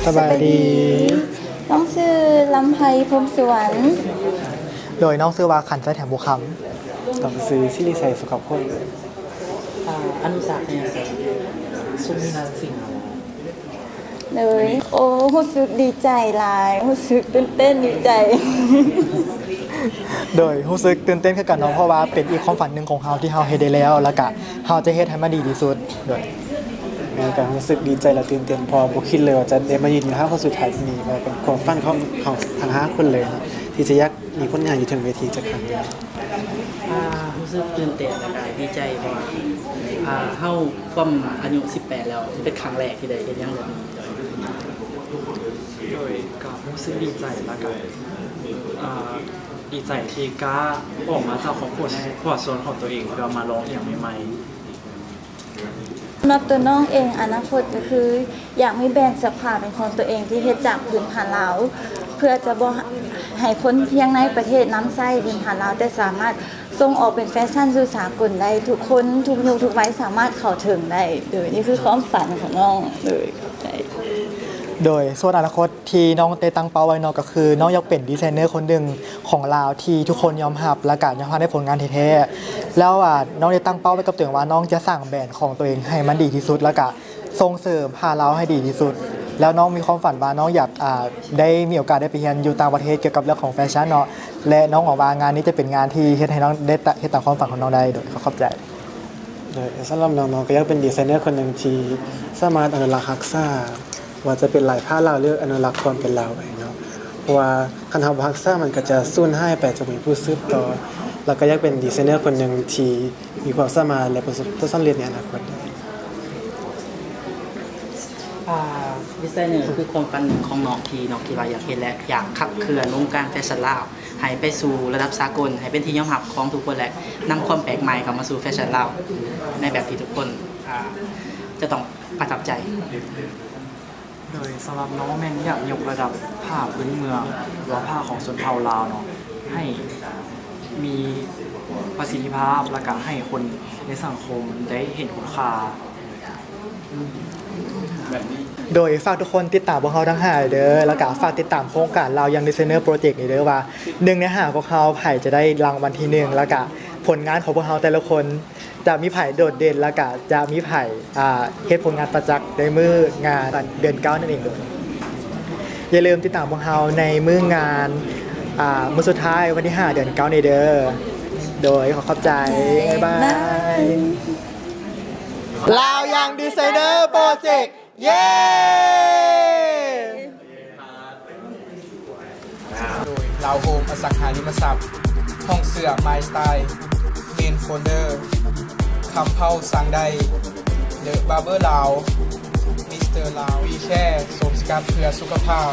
สบายดีน้องชื่อลำไพพรหมสวรรค์โดยน้องชื่อว่าขันใจแถมบุคคต้องซื้อซิริไซสุขภาพอนุสาสตร์เนี่ยซุ้มมีนานสิ่งอะไรเลยโอ้รู้สึกดีใจหลายรู้สึกตื่นเต้นดีใจ โดยรู้สึกตื่นเต้นขึ้นกับน้องเพราะว่าเป็นอีกความฝันหนึ่งของเฮาที่เฮาเฮ็ดได้แล้วแล้วก็เฮาจะเฮ็ดให้มันดีที่สุดโดยการรู้สึกดีใจและตื่นเต้นพอบ่คิดเลยว่าจะได้มายืนอยู่5คนสุดท้ายที่นี่มันเป็นความฝันของทั้ง5คนเลยนะที่จะอยากมีผลงานอยู่ถึงเวทีสักครั้งนึงรู้สึกตื่นเต้นและก็ดีใจเพราะว่าเฮาความอายุ18แล้วเป็นครั้งแรกที่ได้เฮ็ดอย่างแบบนี้โดยก็รู้สึกดีใจแล้วก็ดีใจที่กล้าออกมาจากครอบครัวในครอบครัวของตัวเองเพื่อมาร้องอย่างใหม่สำหรับตัวน้องเองอนาคตก็คืออยากมีแบรนด์เสื้อผ้าเป็นของตัวเองที่เฮ็ดจากพื้นฐานลาวเพื่อจะบ่ให้คนเพียงในประเทศน้ำไส้พื้นฐานลาวแต่สามารถส่งออกเป็นแฟชั่นสู่สากลได้ทุกคนทุกยุคทุกวัยสามารถเข้าถึงได้โดยนี่คือความฝันของน้องเลยเข้าใจโดยส่วนอนาคตที่น้องได้ตั้งเป้าไว้เนาะก็คือน้องอยากเป็นดีไซเนอร์คนหนึ่งของลาวที่ทุกคนยอมรับและก็ยอมรับในผลงานแท้ๆแล้วน้องได้ตั้งเป้าไว้กับตัวเองว่าน้องจะสร้างแบรนด์ของตัวเองให้มันดีที่สุดแล้วก็ส่งเสริมพาลาวให้ดีที่สุดแล้วน้องมีความฝันว่าน้องอยากได้มีโอกาสได้ไปเรียนอยู่ต่างประเทศเกี่ยวกับเรื่องของแฟชั่นเนาะและน้องหวังว่างานนี้จะเป็นงานที่เฮ็ดให้น้องได้เฮ็ดตามความฝันของน้องได้โดยเขาเข้าใจโดยสำหรับน้องๆก็อยากเป็นดีไซเนอร์คนหนึ่งที่สามารถอนุรักษ์รักษาว่าจะเป็นลายผ้าลาวหรืออนุรักษ์ความเป็นลาวไว้เนาะเพราะว่าคันเฮาบ่รักษามันก็จะสูญหายไปจากผู้สืบต่อแล้วก็อยากเป็นดีไซเนอร์คนหนึ่งที่มีความสามารถและประสบความสำเร็จในอนาคตดีไซเนอร์คือความฝันของน้องที่ว่าอยากเห็นและอยากขับเคลื่อนวงการแฟชั่นลาวให้ไปสู่ระดับสากลให้เป็นที่ยอมรับของทุกคนและนำความแปลกใหม่เข้ามาสู่แฟชั่นลาวในแบบที่ทุกคนจะต้องประทับใจโดยสำหรับน้องแม่งอยากยกระดับผ้าพื้นเมืองหรือว่าผ้าของชนเผ่าลาวเนาะให้มีประสิทธิภาพและก็ให้คนในสังคมได้เห็นคุณค่าโดยฝากทุกคนติดตามพวกเขาทั้ง5เด้อแล้วก็ฝากติดตามโครงการเรายังดีไซเนอร์โปรเจกต์นี่เด้อว่า1ใน5พวกเขาไผจะได้รางวัลที่1แล้วก็ผลงานของพวกเขาแต่ละคนจะมีไผโดดเด่นแล้วก็จะมีไผเฮ็ดผลงานประจักษ์ในมื้องานเดือน9นั่นเองด้วยอย่าลืมติดตามพวกเขาในมื้องานมื้อสุดท้ายวันที่5เดือน9นี้เด้อโดยขอขอบใจบ๊ายบายเรายังดีไซเนอร์โปรเจกต์เย้โดยลาวโฮมอสังหาริมทรัพย์ห้องเสื้อไมสไตล์เมนโฟลเดอร์คำเผาสังใดเดอะบาร์เบอร์ลาวมิสเตอร์ลาววีแค่สมสกัดเพื่อสุขภาพ